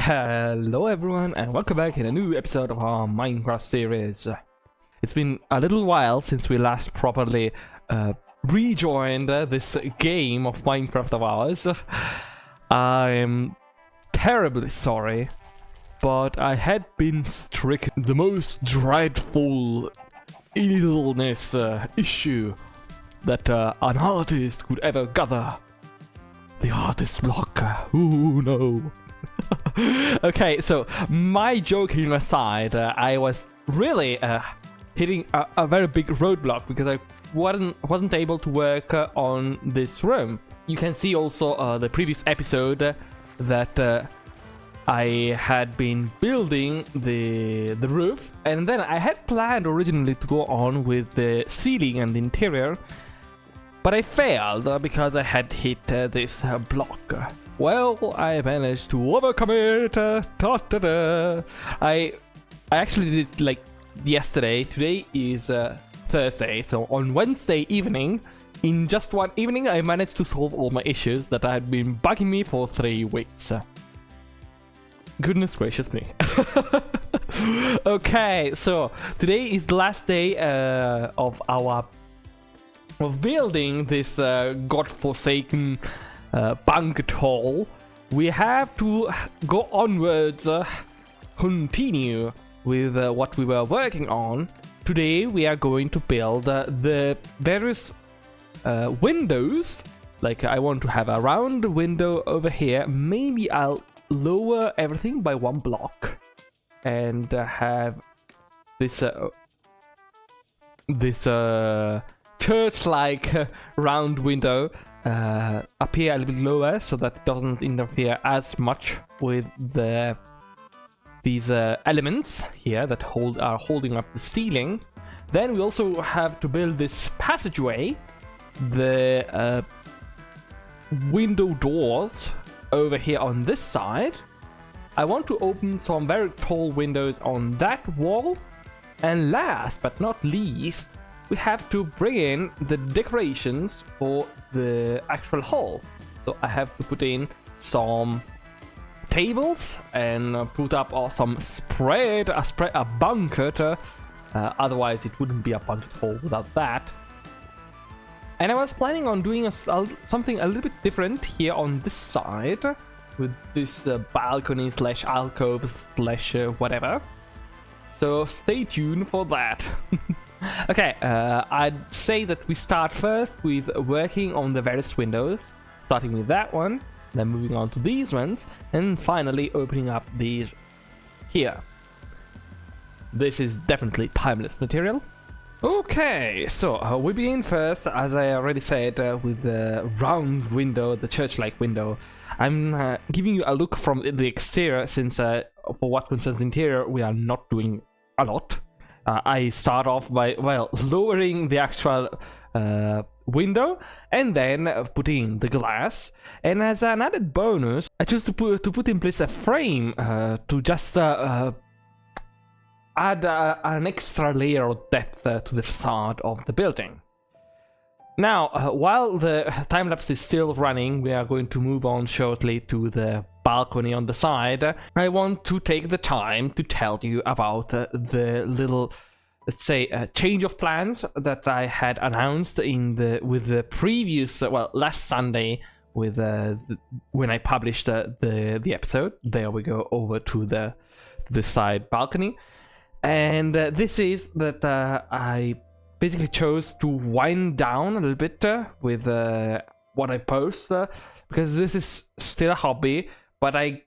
Hello everyone and welcome back in a new episode of our Minecraft series. It's been a little while since we last properly rejoined this game of Minecraft of ours. I'm terribly sorry, but I had been stricken the most dreadful illness issue that an artist could ever gather. The artist block. Ooh no. Okay, so my joking aside, I was really hitting a very big roadblock because I wasn't able to work on this room. You can see also the previous episode that I had been building the roof, and then I had planned originally to go on with the ceiling and the interior, but I failed because I had hit this block. Well, I managed to overcome it. I actually did like yesterday. Today is Thursday, so on Wednesday evening, in just one evening, I managed to solve all my issues that had been bugging me for 3 weeks. Goodness gracious me. Okay, so today is the last day of building this godforsaken Banquet Hall. We have to go onwards, continue with what we were working on. Today we are going to build the various windows. Like I want to have a round window over here. Maybe I'll lower everything by 1 block and have this church-like round window appear a little bit lower so that it doesn't interfere as much with these elements here that are holding up the ceiling. Then we also have to build this passageway, the window doors over here on this side. I want to open some very tall windows on that wall, and last but not least, we have to bring in the decorations for the actual hall. So I have to put in some tables and put up some a banquet. Otherwise, it wouldn't be a banquet hall without that. And I was planning on doing something a little bit different here on this side with this balcony / alcove / whatever. So stay tuned for that. Okay, I'd say that we start first with working on the various windows, starting with that one, then moving on to these ones, and finally opening up these here. This is definitely timeless material. Okay, so we begin first, as I already said, with the round window, the church-like window. I'm giving you a look from the exterior, since for what concerns the interior, we are not doing a lot. I start off by, well, lowering the actual window and then putting the glass. And as an added bonus, I choose to put in place a frame to just add an extra layer of depth to the facade of the building. Now, while the time-lapse is still running, we are going to move on shortly to the balcony on the side. I want to take the time to tell you about the little, let's say, change of plans that I had announced with the previous, last Sunday, with when I published the episode. There we go, over to the side balcony. And this is that I basically chose to wind down a little bit with what I post, because this is still a hobby, but I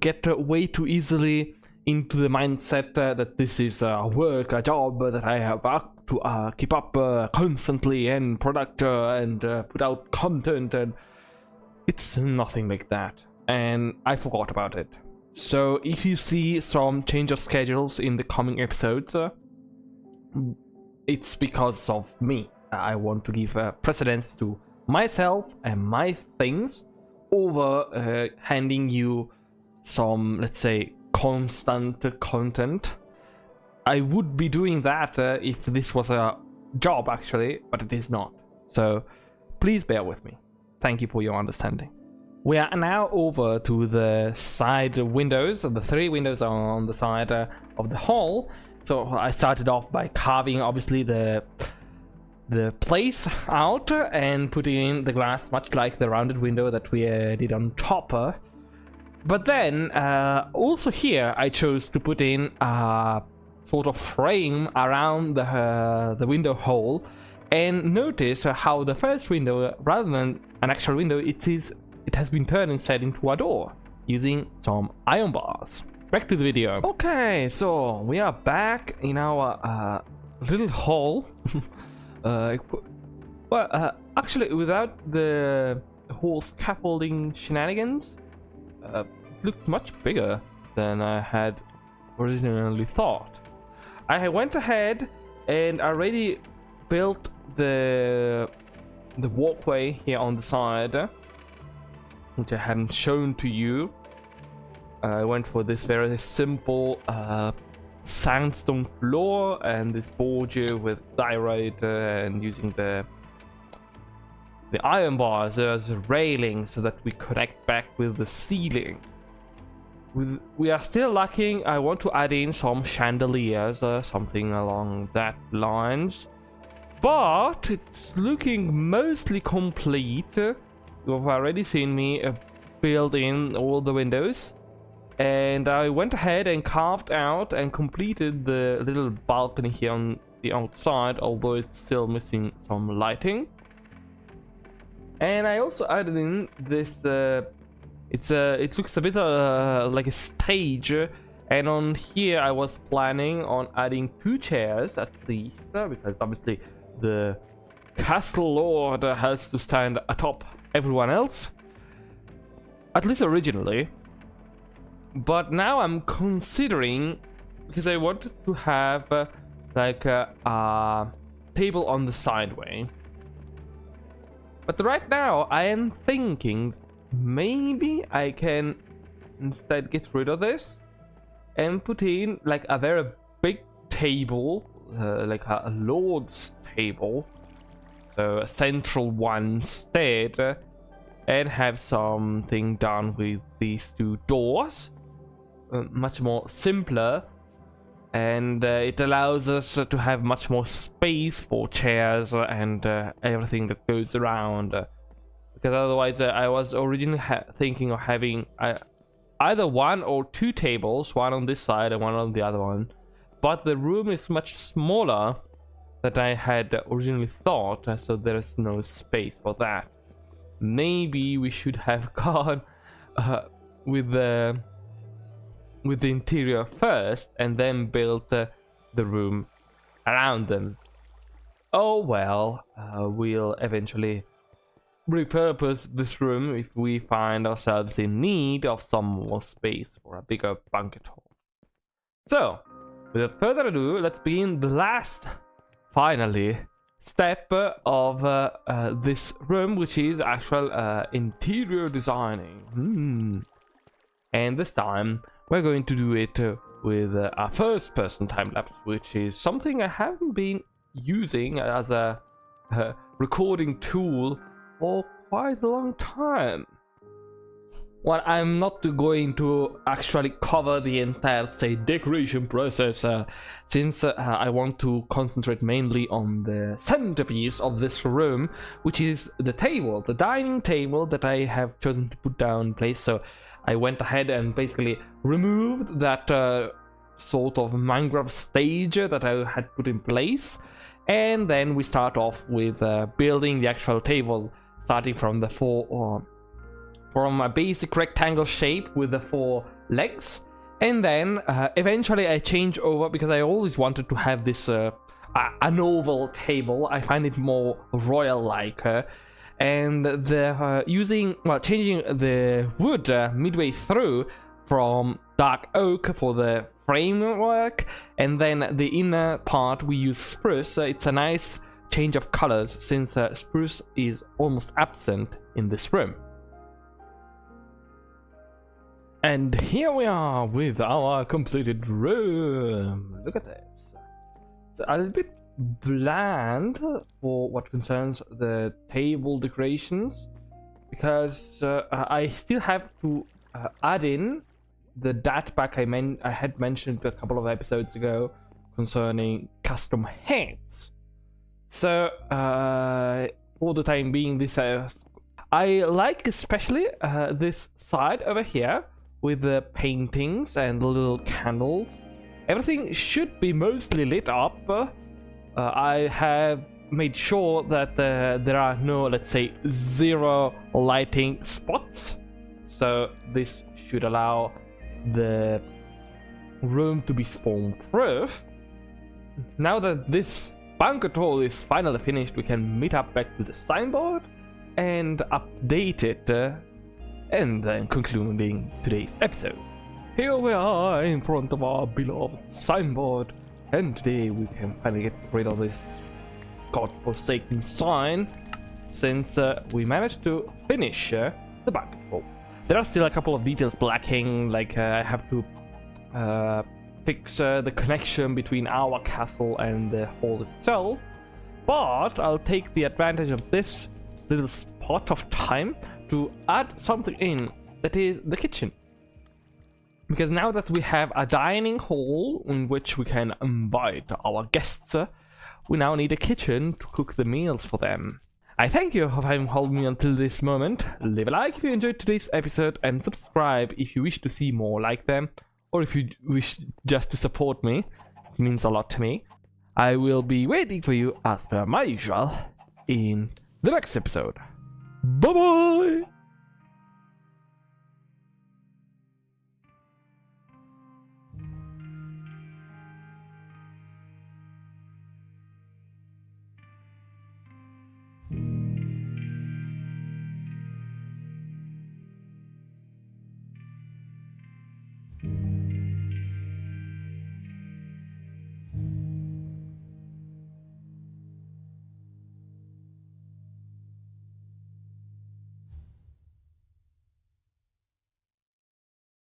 get way too easily into the mindset that this is a job that I have to keep up constantly and and put out content, and it's nothing like that, and I forgot about it. So if you see some change of schedules in the coming episodes, it's because of me. I want to give precedence to myself and my things over handing you some, let's say, constant content. I would be doing that if this was a job, actually, but it is not. So please bear with me. Thank you for your understanding. We are now over to the side windows. The 3 windows are on the side of the hall. So I started off by carving, obviously, the place out and putting in the glass, much like the rounded window that we did on top. But then, also here, I chose to put in a sort of frame around the window hole, and notice how the first window, rather than an actual window, it has been turned instead into a door using some iron bars. Back to the video. Okay, so we are back in our little hall. Actually, without the whole scaffolding shenanigans, it looks much bigger than I had originally thought. I went ahead and already built the walkway here on the side, which I hadn't shown to you. I went for this very simple sandstone floor and this border with diorite and using the iron bars as a railing so that we connect back with the ceiling. We are still lacking. I want to add in some chandeliers, something along that lines, but it's looking mostly complete. You've already seen me build in all the windows, and I went ahead and carved out and completed the little balcony here on the outside, although it's still missing some lighting. And I also added in this it looks a bit like a stage, and on here I was planning on adding 2 chairs at least, because obviously the castle lord has to stand atop everyone else, at least originally. But now I'm considering, because I wanted to have like a table on the sideway, but right now I am thinking maybe I can instead get rid of this and put in like a very big table, like a lord's table, so a central one instead, and have something done with these 2 doors, much more simpler, and it allows us to have much more space for chairs and everything that goes around. Because otherwise, I was originally thinking of having either 1 or 2 tables, one on this side and one on the other one. But the room is much smaller than I had originally thought, so there is no space for that. Maybe we should have gone with the interior first and then built the room around them. Oh well, we'll eventually repurpose this room if we find ourselves in need of some more space for a bigger banquet hall. So, without further ado, let's begin the last, finally, step of this room, which is actual interior designing. And this time, we're going to do it with a first-person time-lapse, which is something I haven't been using as a recording tool for quite a long time. Well, I'm not going to actually cover the entire, say, decoration process, since I want to concentrate mainly on the centerpiece of this room, which is the table, the dining table that I have chosen to put down in place. So I went ahead and basically removed that sort of mangrove stage that I had put in place, and then we start off with building the actual table, starting from the from a basic rectangle shape with the 4 legs, and then eventually I change over, because I always wanted to have this an oval table. I find it more royal-like, and changing the wood midway through from dark oak for the framework, and then the inner part we use spruce. It's a nice change of colors, since spruce is almost absent in this room. And here we are with our completed room. Look at this. It's a little bit bland for what concerns the table decorations, because I still have to add in the dat pack I had mentioned a couple of episodes ago concerning custom heads. So for the time being, this I like especially this side over here with the paintings and the little candles. Everything should be mostly lit up. I have made sure that there are no, let's say, zero lighting spots. So this should allow the room to be spawn-proof. Now that this banquet hall is finally finished, we can meet up back to the signboard and update it, and then concluding today's episode. Here we are in front of our beloved signboard, and today we can finally get rid of this godforsaken sign, since we managed to finish the banquet hall. There are still a couple of details lacking, like I have to fix the connection between our castle and the hall itself, but I'll take the advantage of this little spot of time to add something in, that is the kitchen. Because now that we have a dining hall in which we can invite our guests, we now need a kitchen to cook the meals for them. I thank you for having held me until this moment. Leave a like if you enjoyed today's episode, and subscribe if you wish to see more like them, or if you wish just to support me. It means a lot to me. I will be waiting for you as per my usual in the next episode. Bye bye!